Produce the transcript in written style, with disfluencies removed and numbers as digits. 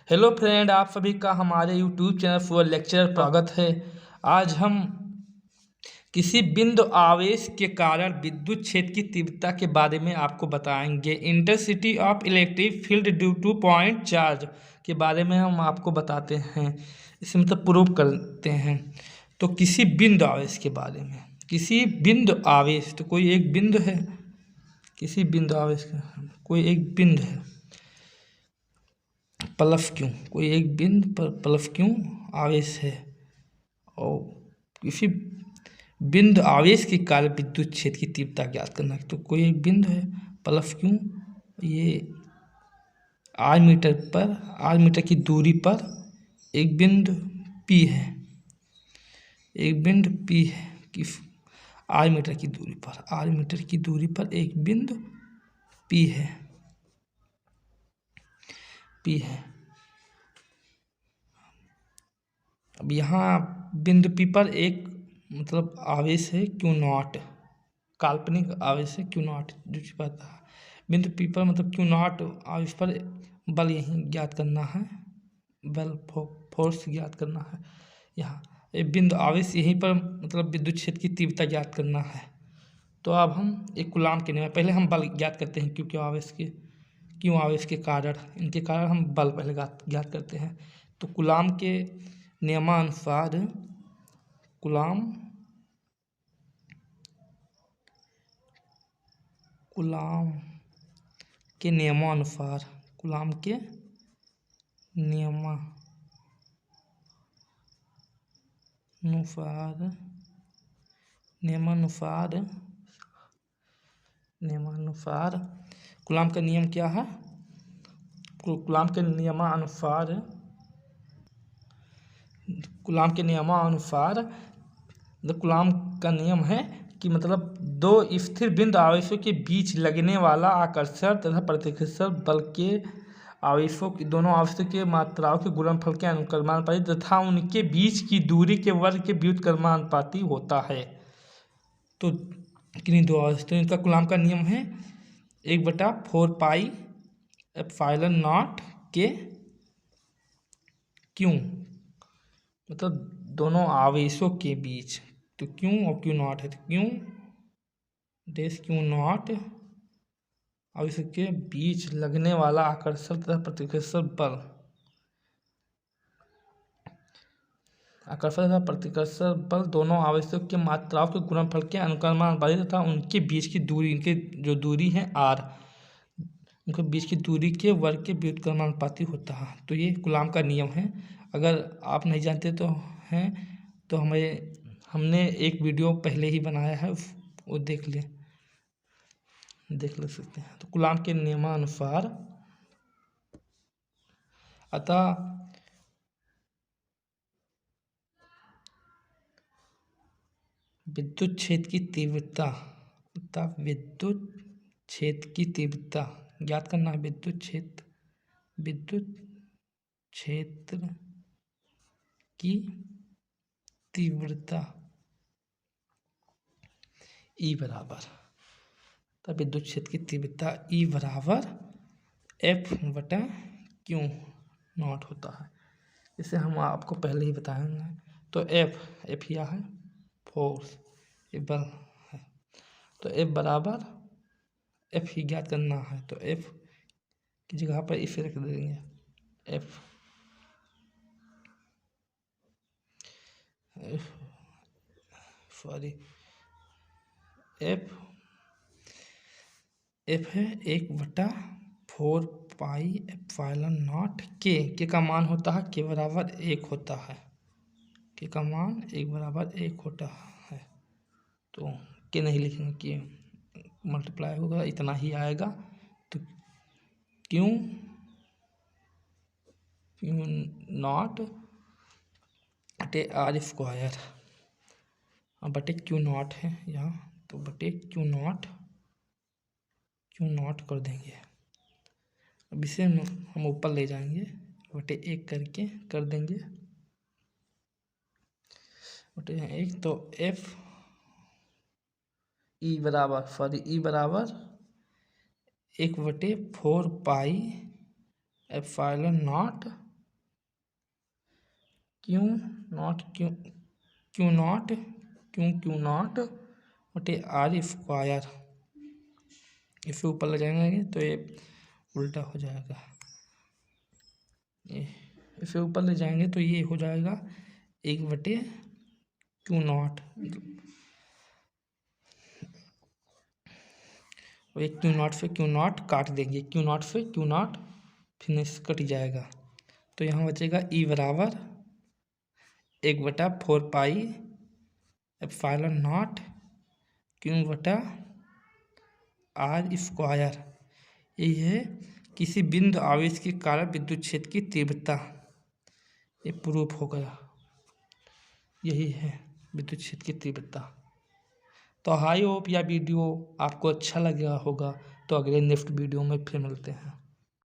Hello friend, आप सभी का हमारे यूट्यूब चैनल फॉर लेक्चर स्वागत है। आज हम किसी बिंदु आवेश के कारण विद्युत क्षेत्र की तीव्रता के बारे में आपको बताएंगे। Intensity of electric field due two point charge के बारे में हम आपको बताते हैं, इसे मतलब प्रूव करते हैं। तो किसी बिंदु आवेश के बारे में, किसी बिंदु आवेश तो कोई एक बिंदु है, किसी बिंदु आवेश का कोई एक बिंदु है, प्लस क्यों, कोई एक बिंदु पर प्लस क्यों आवेश है और किसी बिंदु आवेश के कारण विद्युत क्षेत्र की तीव्रता ज्ञात करना है। तो कोई एक बिंदु है प्लस क्यों, ये आर मीटर की दूरी पर एक बिंदु पी है, एक बिंदु पी है कि आर मीटर की दूरी पर एक बिंदु पी है, अब यहाँ बिंदु पी पर एक मतलब आवेश है क्यू नॉट, काल्पनिक आवेश है क्यू नॉट जो छिपाता है। बिंदु पी पर मतलब क्यू नॉट आवेश पर बल यहीं ज्ञात करना है, बल फोर्स ज्ञात करना है। यहाँ एक बिंदु आवेश यहीं पर मतलब विद्युत क्षेत्र की तीव्रता ज्ञात करना है। तो अब हम एक कूलाम के नियम, पहले हम बल ज्ञात करते हैं क्यों आवेश के कारण, इनके कारण हम बल पहले ज्ञात करते हैं। तो कूलाम के नियमानुसार कूलाम के नियमानुसार कूलाम का नियम क्या है? कूलाम के नियमानुसार कूलाम का नियम है कि मतलब दो स्थिर बिंदु आवेशों के बीच लगने वाला आकर्षण तथा प्रतिकर्षण बल के दोनों आवेशों के मात्राओं के गुणनफल के अनुक्रमानुपाती तथा उनके बीच की दूरी के वर्ग के व्युत्क्रमानुपाती होता है। तो किन्हीं दो आवेश, तो इनका कूलाम का नियम है 1/4 एप्सिलॉन नॉट के क्यों, मतलब दोनों आवेशों के बीच, तो क्यों और क्यू नॉट है, तो क्यू नॉट आवेशों के बीच लगने वाला आकर्षण तथा प्रतिकर्षण बल, दोनों आवेशों के मात्राओं के गुणनफल के अनुक्रमानुपाती तथा उनके बीच की दूरी, इनके जो दूरी है r, उनके बीच की दूरी के वर्ग के व्युत्क्रमानुपाती होता है। तो ये कूलाम का नियम है। अगर आप नहीं जानते तो हमने एक वीडियो पहले ही बनाया है, वो देख ले सकते हैं। तो कूलाम के नियमानुसार अतः विद्युत क्षेत्र की तीव्रता ज्ञात करना है। विद्युत क्षेत्र की तीव्रता E बराबर, तब विद्युत क्षेत्र की तीव्रता E बराबर F/Q नॉट होता है। इसे हम आपको पहले ही बताएंगे। तो F यह है फोर्स, ये बल है, तो F बराबर F ही ज्ञात करना है। तो F की जगह पर इसे रख देंगे, F है 1/4 एप्सिलॉन नॉट के का मान होता है के बराबर 1 होता है, के का मान 1 बराबर 1 होता है। तो के नहीं लिखेंगे, के मल्टीप्लाई होगा, इतना ही आएगा। तो क्यू नॉट बटे R स्क्वायर बटे क्यू नॉट है यहाँ, तो बटे क्यू नॉट कर देंगे। अब इसे हम ऊपर ले जाएंगे, बटे 1 करके कर देंगे, बटे 1। तो F E बराबर 1/4 एप्सिलॉन नॉट क्यू नॉट बटे आर स्क्वायर। इसे ऊपर ले जाएंगे तो ये उल्टा हो जाएगा, इसे ऊपर ले जाएंगे तो ये हो जाएगा 1/Q0। और एक Q0 से Q0 काट देंगे, Q0 से Q0 फिनिश कट जाएगा। तो यहाँ बचेगा E बराबर 1/4 एप्सिलॉन नॉट Q/r स्क्वायर। यही है किसी बिंदु आवेश के कारण विद्युत क्षेत्र की तीव्रता। ये प्रूफ हो गया, यही है विद्युत क्षेत्र की तीव्रता। तो आई होप यह वीडियो आपको अच्छा लगा होगा। तो अगले नेक्स्ट वीडियो में फिर मिलते हैं।